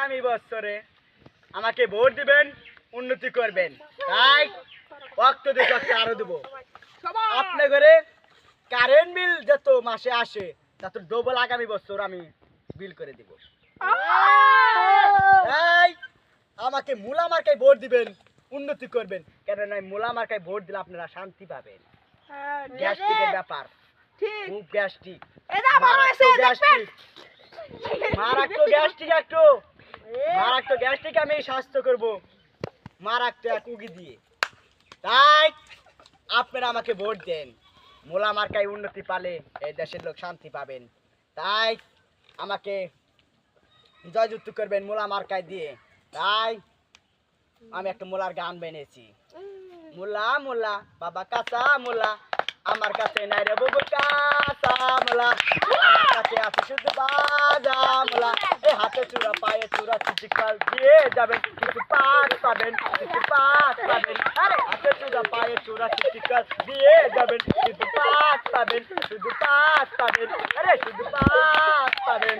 আগামী বছরে আমাকে ভোট দিবেন, উন্নতি করবেন। তাই রক্ত দিয়ে আরো দেবো। আপনার ঘরে কারেন্ট বিল যত মাসে আসে তত ডবল আগামী বছর আমি বিল করে দিব। তাই আমাকে মূলা মার্কায় ভোট দিবেন, উন্নতি করবেন। কেননা মূলা মার্কায় ভোট দিলে আপনারা শান্তি পাবেন। গ্যাস্ট্রিকের ব্যাপার, খুব গ্যাস্ট্রিক, মারাত্মক গ্যাস্ট্রিক আমি স্বাস্থ্য করবো মারাত্মক উগি দিয়ে। তাই আপনারা আমাকে ভোট দেন। মূলা মার্কায় উন্নতি পালে এই দেশের লোক শান্তি পাবেন। তাই আমাকে জয়যুক্ত করবেন মূলা মার্কায় দিয়ে। তাই আমি একটা মূলার গান বেনেছি। মূলা মূলা বাবা কাঁচা মূলা, আমার কাছে নাই রে বাবু কাঁচা মূলা, আমার কাছে আছে শুধু বাজা মূলা। এই হাতে চূড়া পায়ে চূড়া চিচিকাল দিয়ে যাবেন, কিছু পাঁচ পাবেন, কিছু পাঁচ পাবেন। আরে হাতে চূড়া পায়ে চূড়া চিচিকাল দিয়ে যাবেন, শুধু পাঁচ পাবেন, শুধু পাঁচ পাবেন, আরে শুধু পাঁচ পাবেন।